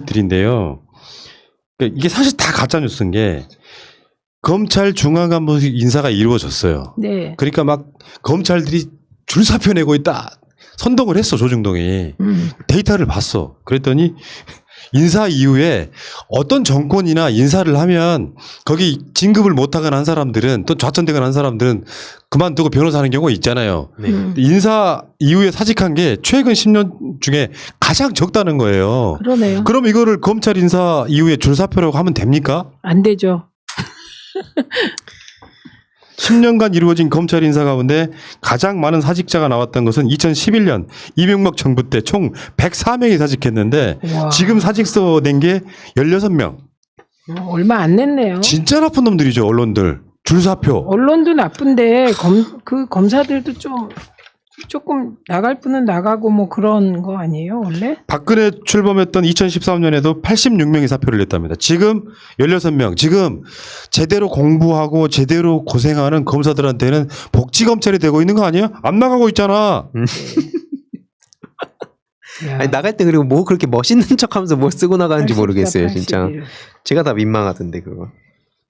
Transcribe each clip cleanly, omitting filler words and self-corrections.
드린데요. 그러니까 이게 사실 다 가짜 뉴스인 게 검찰 중앙간부 인사가 이루어졌어요. 네. 그러니까 막 검찰들이 줄사표 내고 있다. 선동을 했어, 조중동이. 데이터를 봤어. 그랬더니 인사 이후에 어떤 정권이나 인사를 하면 거기 진급을 못하거나 한 사람들은 또 좌천되거나 한 사람들은 그만두고 변호사 하는 경우가 있잖아요. 네. 인사 이후에 사직한 게 최근 10년 중에 가장 적다는 거예요. 그러네요. 그럼 이거를 검찰 인사 이후에 줄사표라고 하면 됩니까? 안 되죠. 10년간 이루어진 검찰 인사 가운데 가장 많은 사직자가 나왔던 것은 2011년 이명박 정부 때 총 104명이 사직했는데 와. 지금 사직서 낸 게 16명. 얼마 안 냈네요. 진짜 나쁜 놈들이죠, 언론들. 줄사표. 언론도 나쁜데 그 검사들도 조금 나갈 분은 나가고 뭐 그런 거 아니에요, 원래? 박근혜 출범했던 2013년에도 86명이 사표를 냈답니다. 지금 16명. 지금 제대로 공부하고 제대로 고생하는 검사들한테는 복지검찰이 되고 있는 거 아니에요? 안 나가고 있잖아. 야, 아니, 나갈 때 그리고 뭐 그렇게 멋있는 척하면서 뭐 쓰고 나가는지 80가 모르겠어요, 진짜. 81. 제가 다 민망하던데 그거.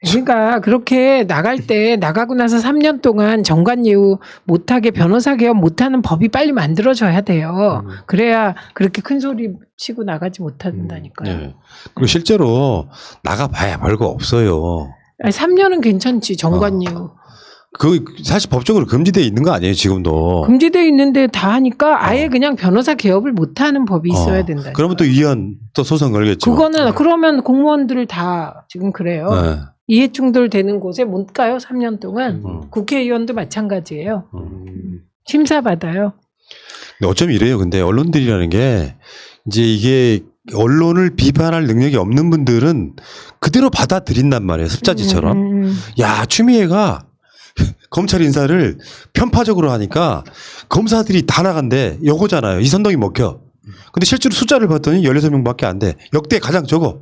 그러니까 그렇게 나갈 때 나가고 나서 3년 동안 정관 예우 못하게 변호사 개업 못하는 법이 빨리 만들어져야 돼요. 그래야 그렇게 큰 소리 치고 나가지 못한다니까요. 네. 그리고 실제로 나가봐야 별거 없어요. 아니, 3년은 괜찮지, 정관 예우. 그 사실 법적으로 금지되어 있는 거 아니에요, 지금도. 금지되어 있는데 다 하니까 아예 그냥 변호사 개업을 못하는 법이 있어야 된다. 그러면 또 위헌 또 소송 걸겠죠. 그거는 그러면 공무원들 다 지금 그래요. 네. 이해충돌 되는 곳에 못 가요, 3년 동안. 국회의원도 마찬가지예요. 심사 받아요. 근데 어쩜 이래요. 근데 언론들이라는 게 이제 이게 언론을 비판할 능력이 없는 분들은 그대로 받아들인단 말이에요. 습자지처럼. 야, 추미애가 검찰 인사를 편파적으로 하니까 검사들이 다 나간대. 요거잖아요. 이선동이 먹혀. 근데 실제로 숫자를 봤더니 16명밖에 안 돼. 역대 가장 적어.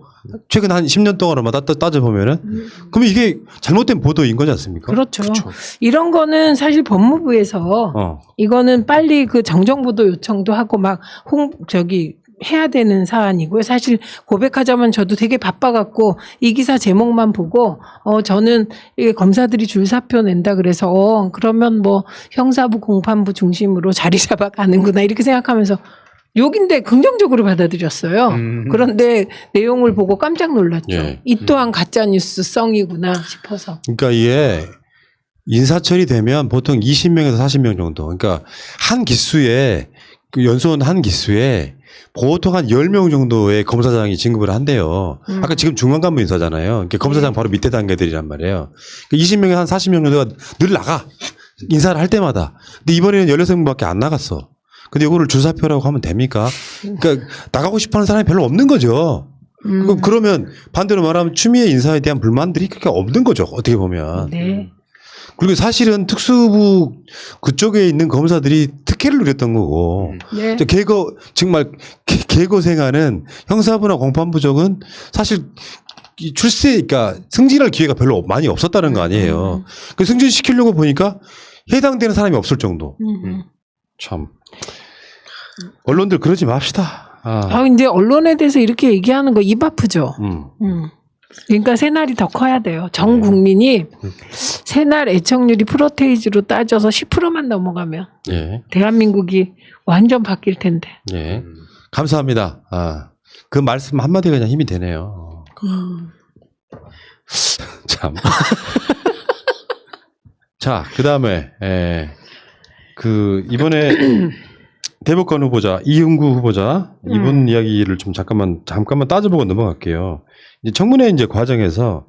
최근 한 10년 동안으로만 따져보면은. 그러면 이게 잘못된 보도인 거지 않습니까? 그렇죠. 이런 거는 사실 법무부에서 이거는 빨리 그 정정보도 요청도 하고 막 해야 되는 사안이고요. 사실 고백하자면 저도 되게 바빠갖고 이 기사 제목만 보고 저는 이게 검사들이 줄사표 낸다 그래서 그러면 뭐 형사부 공판부 중심으로 자리 잡아가는구나 이렇게 생각하면서 욕인데 긍정적으로 받아들였어요. 그런데 내용을 보고 깜짝 놀랐죠. 예. 이 또한 가짜뉴스성이구나 싶어서. 그러니까 이게 인사철이 되면 보통 20명에서 40명 정도. 그러니까 한 기수에 그 연수원 한 기수에 보통 한 10명 정도의 검사장이 진급을 한대요. 아까 지금 중앙간부 인사잖아요. 그러니까 검사장 바로 밑에 단계들이란 말이에요. 20명에 한 40명 정도가 늘 나가. 인사를 할 때마다. 근데 이번에는 16명밖에 안 나갔어. 근데 이거를 줄사표라고 하면 됩니까? 그러니까 나가고 싶어 하는 사람이 별로 없는 거죠. 그러면 반대로 말하면 추미애 인사에 대한 불만들이 그렇게 없는 거죠. 어떻게 보면. 네. 그리고 사실은 특수부 그쪽에 있는 검사들이 특혜를 누렸던 거고. 네. 정말 개고생하는 형사부나 공판부 쪽은 사실 그러니까 승진할 기회가 별로 많이 없었다는 거 아니에요. 그 승진시키려고 보니까 해당되는 사람이 없을 정도. 참. 언론들 그러지 맙시다. 근데 언론에 대해서 이렇게 얘기하는 거 입 아프죠. 그러니까 새날이 더 커야 돼요. 전 국민이 새날 애청률이 프로테이지로 따져서 10%만 넘어가면 예. 대한민국이 완전 바뀔 텐데. 예. 감사합니다. 그 말씀 한마디가 그냥 힘이 되네요. 참. 자, 그 다음에, 이번에 대법관 후보자, 이은구 후보자, 이분 이야기를 좀 잠깐만 따져보고 넘어갈게요. 이제 청문회 이제 과정에서,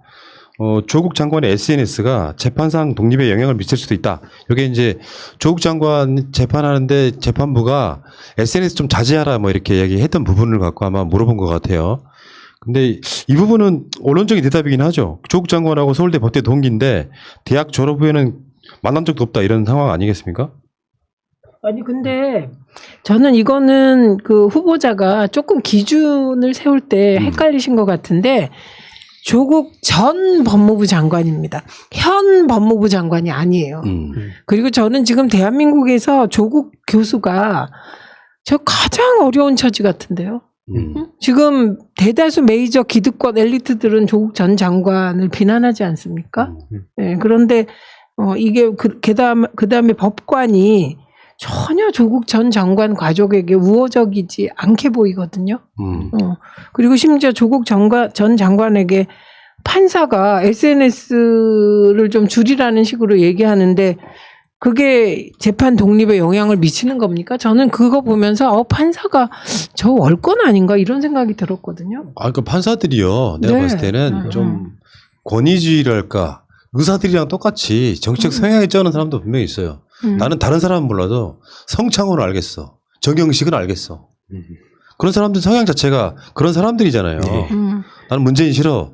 조국 장관의 SNS가 재판상 독립에 영향을 미칠 수도 있다. 이게 이제 조국 장관 재판하는데 재판부가 SNS 좀 자제하라 뭐 이렇게 이야기했던 부분을 갖고 아마 물어본 것 같아요. 근데 이 부분은 언론적인 대답이긴 하죠. 조국 장관하고 서울대 법대 동기인데 대학 졸업 후에는 만난 적도 없다 이런 상황 아니겠습니까? 아니 근데 저는 이거는 그 후보자가 조금 기준을 세울 때 헷갈리신 것 같은데 조국 전 법무부 장관입니다. 현 법무부 장관이 아니에요. 그리고 저는 지금 대한민국에서 조국 교수가 저 가장 어려운 처지 같은데요. 지금 대다수 메이저 기득권 엘리트들은 조국 전 장관을 비난하지 않습니까? 네, 그런데 이게 그다음에 법관이 전혀 조국 전 장관 가족에게 우호적이지 않게 보이거든요. 그리고 심지어 조국 전 장관에게 판사가 SNS를 좀 줄이라는 식으로 얘기하는데 그게 재판 독립에 영향을 미치는 겁니까? 저는 그거 보면서 판사가 저 월권 아닌가 이런 생각이 들었거든요. 그 판사들이요. 내가 네. 봤을 때는 좀 권위주의랄까 의사들이랑 똑같이 정치적 성향이 쩌는 사람도 분명히 있어요. 나는 다른 사람은 몰라도 성창호는 알겠어. 정영식은 알겠어. 그런 사람들 성향 자체가 그런 사람들이잖아요. 나는 문재인 싫어.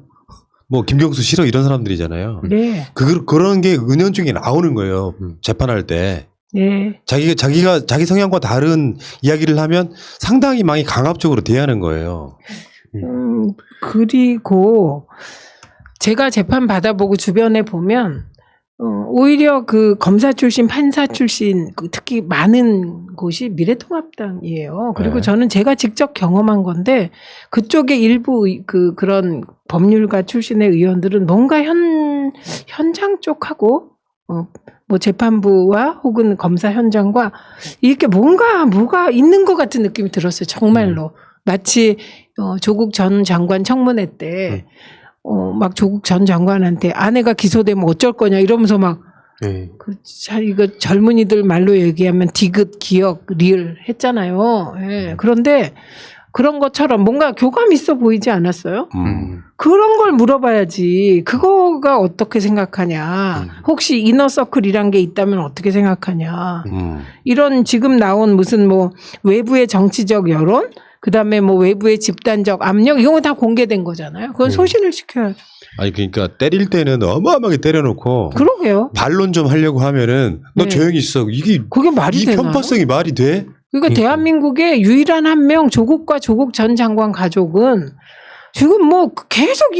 뭐 김경수 싫어 이런 사람들이잖아요. 네. 그런 게 은연중에 나오는 거예요. 재판할 때. 네. 자기 성향과 다른 이야기를 하면 상당히 많이 강압적으로 대하는 거예요. 그리고 제가 재판 받아보고 주변에 보면 오히려 그 검사 출신, 판사 출신 특히 많은 곳이 미래통합당이에요. 그리고 네. 저는 제가 직접 경험한 건데 그쪽에 일부 그런 법률가 출신의 의원들은 뭔가 현장 쪽하고 뭐 재판부와 혹은 검사 현장과 이렇게 뭐가 있는 것 같은 느낌이 들었어요. 정말로. 마치 조국 전 장관 청문회 때 막 조국 전 장관한테 아내가 기소되면 어쩔 거냐 이러면서 막 이거 젊은이들 말로 얘기하면 디귿, 기억, 리을 했잖아요. 예. 그런데 그런 것처럼 뭔가 교감 있어 보이지 않았어요? 그런 걸 물어봐야지. 그거가 어떻게 생각하냐. 혹시 이너서클이란 게 있다면 어떻게 생각하냐. 이런 지금 나온 무슨 뭐 외부의 정치적 여론? 그다음에 뭐 외부의 집단적 압력 이런 거 다 공개된 거잖아요. 그건 소신을 지켜야죠. 아니 그러니까 때릴 때는 어마어마하게 때려놓고 그러게요. 반론 좀 하려고 하면은 너 네. 조용히 있어. 그게 말이 이 되나요? 편파성이 말이 돼? 그러니까 대한민국의 유일한 한 명 조국과 조국 전 장관 가족은 지금 뭐 계속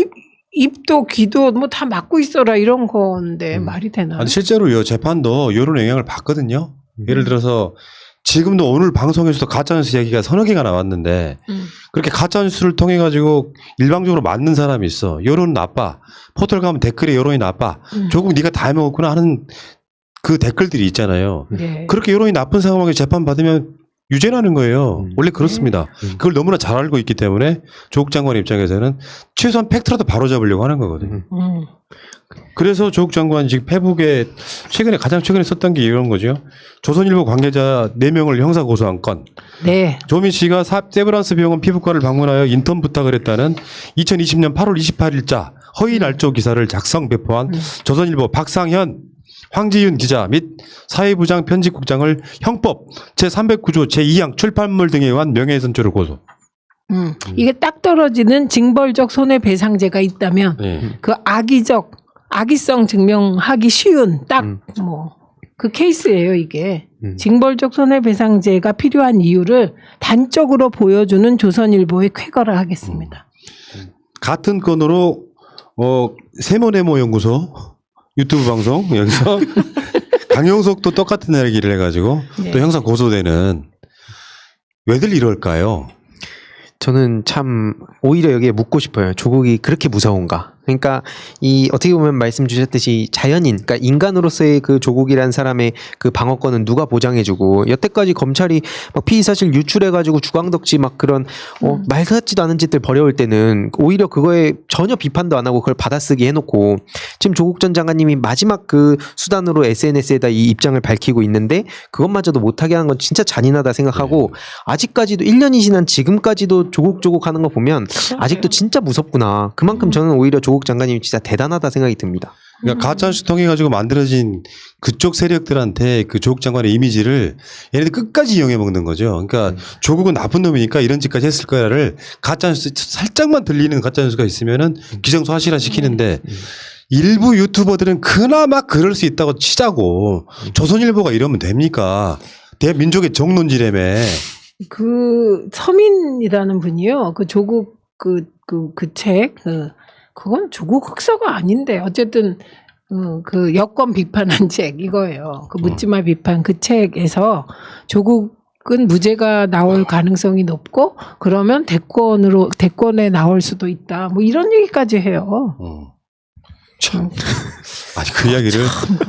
입도 귀도 뭐 다 막고 있어라 이런 건데 말이 되나요? 아니 실제로요 재판도 이런 영향을 받거든요. 예를 들어서 지금도 오늘 방송에서도 가짜뉴스 얘기가 서너 개가 나왔는데 그렇게 가짜뉴스를 통해 가지고 일방적으로 맞는 사람이 있어. 여론은 나빠. 포털 가면 댓글에 여론이 나빠. 조국 네가 다 해먹었구나 하는 그 댓글들이 있잖아요. 네. 그렇게 여론이 나쁜 상황에 재판 받으면 유죄라는 거예요. 원래 그렇습니다. 그걸 너무나 잘 알고 있기 때문에 조국 장관 입장에서는 최소한 팩트라도 바로잡으려고 하는 거거든요. 그래서 조국 장관 지금 페북에 가장 최근에 썼던 게 이런 거죠. 조선일보 관계자 4명을 형사 고소한 건. 네. 조민 씨가 세브란스 병원 피부과를 방문하여 인턴 부탁을 했다는 2020년 8월 28일자 허위 날조 기사를 작성 배포한 조선일보 박상현 황지윤 기자 및 사회부장 편집국장을 형법 제309조 제2항 출판물 등에 의한 명예훼손죄로 고소. 이게 딱 떨어지는 징벌적 손해배상제가 있다면 그 악의성 증명하기 쉬운 딱 뭐 그 케이스예요 이게. 징벌적 손해배상제가 필요한 이유를 단적으로 보여주는 조선일보에 쾌거를 하겠습니다. 같은 건으로 세모네모 연구소 유튜브 방송 여기서 강용석도 똑같은 이야기를 해가지고 네. 또 형사 고소되는 왜들 이럴까요? 저는 참 오히려 여기에 묻고 싶어요. 조국이 그렇게 무서운가? 그러니까 이 어떻게 보면 말씀 주셨듯이 자연인, 그러니까 인간으로서의 그 조국이란 사람의 그 방어권은 누가 보장해주고 여태까지 검찰이 막 피의사실 유출해가지고 주광덕지 막 그런 말도 같지도 않은 짓들 벌여올 때는 오히려 그거에 전혀 비판도 안 하고 그걸 받아쓰기 해놓고 지금 조국 전 장관님이 마지막 그 수단으로 SNS에다 이 입장을 밝히고 있는데 그것마저도 못하게 하는 건 진짜 잔인하다 생각하고 아직까지도 1년이 지난 지금까지도 조국 하는 거 보면 아직도 진짜 무섭구나. 그만큼 저는 오히려 조국 장관님이 진짜 대단하다 생각이 듭니다. 그러니까 가짜뉴스 통해 가지고 만들어진 그쪽 세력들한테 그 조국 장관의 이미지를 얘네들 끝까지 이용해 먹는 거죠. 그러니까 조국은 나쁜 놈이니까 이런 짓까지 했을 거야를 가짜뉴스 살짝만 들리는 가짜뉴스가 있으면은 기정사실화 시키는데 일부 유튜버들은 그나마 그럴 수 있다고 치자고 조선일보가 이러면 됩니까? 대민족의 정론지라며. 그 서민이라는 분이요. 그 조국 책 그건 조국 흑서가 아닌데 어쨌든 그 여권 비판한 책 이거예요. 그 묻지마 비판 그 책에서 조국 조국은 무죄가 나올 가능성이 높고 그러면 대권에 나올 수도 있다. 뭐 이런 얘기까지 해요. 참. 아니 그 이야기를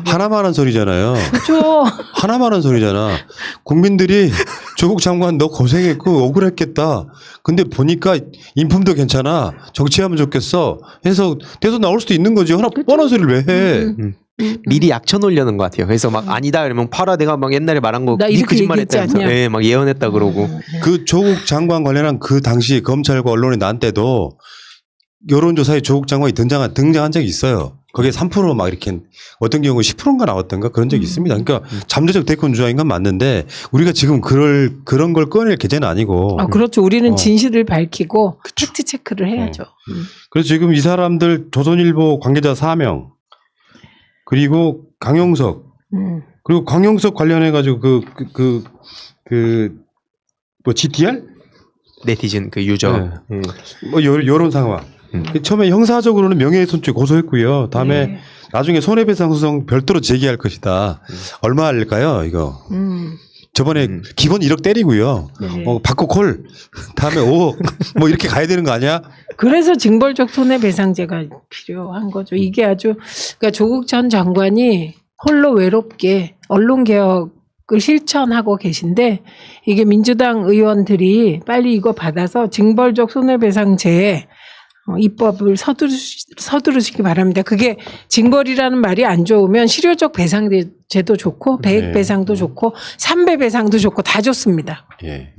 하나만 한 소리잖아요. 그렇죠. 하나만 한 소리잖아. 국민들이 조국 장관 너 고생했고 억울했겠다. 근데 보니까 인품도 괜찮아. 정치하면 좋겠어. 해서 대선 나올 수도 있는 거지. 하나 뻔한 소리를 왜 해? 미리 약쳐 놓으려는 것 같아요. 그래서 막 아니다 그러면 봐라 내가 막 옛날에 말한 거 나 네 이렇게 거짓말했다. 얘기했지 않냐? 네, 막 예언했다 그러고. 그 조국 장관 관련한 그 당시 검찰과 언론이 난 때도 여론조사에 조국 장관이 등장한 적이 있어요. 거기에 3%막 이렇게 어떤 경우 10%인가 나왔던가 그런 적이 있습니다. 그러니까 잠재적 대권 주자인 건 맞는데 우리가 지금 그런 걸 꺼낼 계제는 아니고. 아, 그렇죠. 우리는 진실을 밝히고 팩트 체크를 해야죠. 그래서 지금 이 사람들 조선일보 관계자 4명 그리고 강용석 그리고 강용석 관련해 가지고 뭐 GTR 네티즌 그 유저. 네. 뭐 여론 상황. 처음에 형사적으로는 명예훼손죄 고소했고요. 다음에 네. 나중에 손해배상 소송 별도로 제기할 것이다. 얼마 할까요, 이거? 저번에 기본 1억 때리고요. 네. 받고 콜. 다음에 5억. 뭐 이렇게 가야 되는 거 아니야? 그래서 징벌적 손해배상제가 필요한 거죠. 이게 아주 그러니까 조국 전 장관이 홀로 외롭게 언론개혁을 실천하고 계신데 이게 민주당 의원들이 빨리 이거 받아서 징벌적 손해배상제에 입법을 서두르시기 바랍니다. 그게 징벌이라는 말이 안 좋으면 실효적 배상제도 좋고 배액 배상도 좋고 3배 배상도 좋고 다 좋습니다. 예.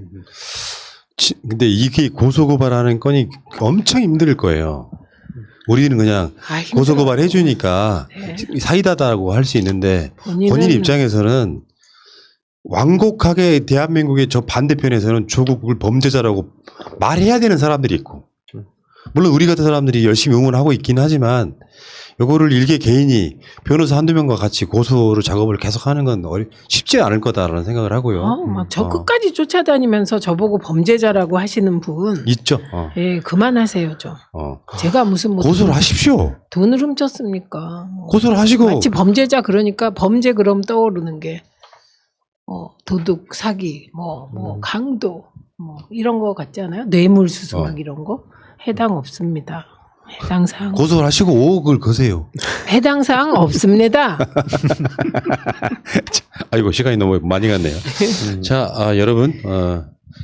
근데 이게 고소고발하는 건이 엄청 힘들 거예요. 우리는 그냥 고소고발 해주니까 사이다다라고 할 수 있는데 본인 입장에서는 완곡하게 대한민국의 저 반대편에서는 조국을 범죄자라고 말해야 되는 사람들이 있고 물론 우리 같은 사람들이 열심히 응원하고 있긴 하지만 요거를 일개 개인이 변호사 한두 명과 같이 고소를 작업을 계속하는 건 쉽지 않을 거다라는 생각을 하고요. 막 저 끝까지 쫓아다니면서 저보고 범죄자라고 하시는 분 있죠. 예, 그만하세요 좀. 제가 무슨 뭐 고소를 하십시오. 돈을 훔쳤습니까? 고소를 하시고 마치 범죄자 그러니까 범죄 그럼 떠오르는 게 도둑, 사기, 뭐 강도, 뭐 이런 거 같지 않아요? 뇌물수수 막 이런 거 해당 없습니다. 해당 사항 고소를 하시고 5억을 거세요. 해당 사항 없습니다. 아이고 시간이 너무 많이 갔네요. 자, 여러분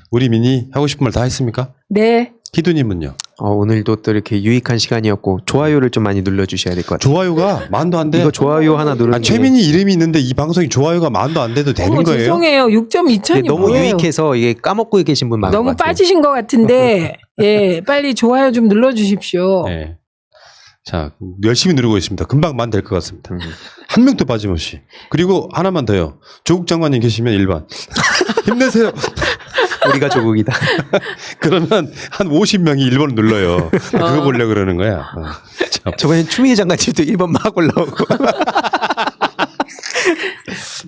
우리 미니 하고 싶은 말 다 했습니까? 네. 희두님은요? 오늘도 또 이렇게 유익한 시간이었고 좋아요를 좀 많이 눌러주셔야 될 것 같아요. 좋아요가 만도 안 돼. 이거 좋아요 하나 누르는 게 최민희 이름이 있는데 이 방송이 좋아요가 만도 안 돼도 되는 거예요? 죄송해요. 6.2천이 너무 뭐예요? 유익해서 이게 까먹고 계신 분 많은 것 너무 같아요. 빠지신 것 같은데 예, 빨리 좋아요 좀 눌러주십시오. 네. 자, 열심히 누르고 있습니다. 금방 만 될 것 같습니다. 한 명도 빠짐없이. 그리고 하나만 더요. 조국 장관님 계시면 1번. 힘내세요. 우리가 조국이다. 그러면 한 50명이 1번 눌러요. 그거 보려고 그러는 거야. 저번엔 추미애 장관님도 1번 막 올라오고.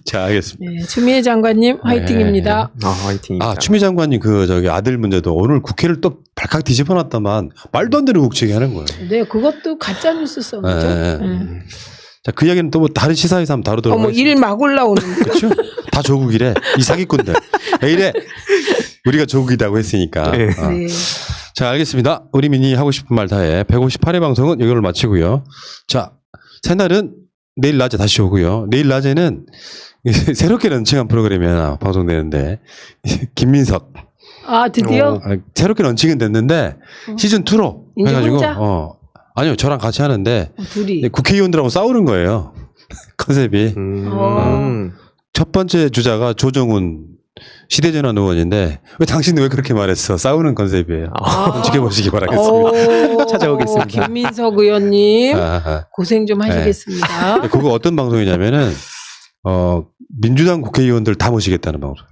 자, 알겠습니다. 네, 추미애 장관님 화이팅입니다. 화이팅입니다. 추미애 장관님 아들 문제도 오늘 국회를 또 발칵 뒤집어놨다만 말도 안 되는 국책이 하는 거예요. 네, 그것도 가짜 뉴스 썸이죠. 자, 그 이야기는 또 뭐 다른 시사에서 한번 다루도록 하겠습니다. 일 막 올라오는. 그렇죠? 다 조국이래. 이 사기꾼들. 왜 이래? 우리가 조국이라고 했으니까. 네. 네. 자, 알겠습니다. 우리 미니 하고 싶은 말 다해. 158회 방송은 이걸로 마치고요. 자, 새날은 내일 낮에 다시 오고요. 내일 낮에는 새롭게 런칭한 프로그램이 하나 방송되는데 김민석. 드디어? 새롭게 런칭은 됐는데 시즌2로 이제 해가지고 혼자? 아니요, 저랑 같이 하는데 둘이. 국회의원들하고 싸우는 거예요. 컨셉이. 첫 번째 주자가 조정훈 시대전환 의원인데 왜 당신은 왜 그렇게 말했어? 싸우는 컨셉이에요. 지켜보시기 바라겠습니다. 찾아오겠습니다. 김민석 의원님 고생 좀 하시겠습니다. 네. 그거 어떤 방송이냐면은 민주당 국회의원들 다 모시겠다는 방송.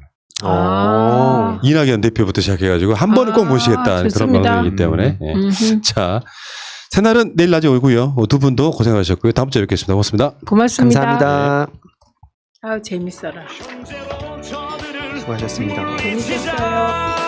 이낙연 대표부터 시작해가지고 한 번은 꼭 모시겠다는 그런 방송이기 때문에. 네. 자, 새날은 내일 낮에 오고요. 두 분도 고생하셨고요. 다음 주에 뵙겠습니다. 고맙습니다. 고맙습니다. 감사합니다. 재밌어라. 수고하셨습니다. 재밌었어요.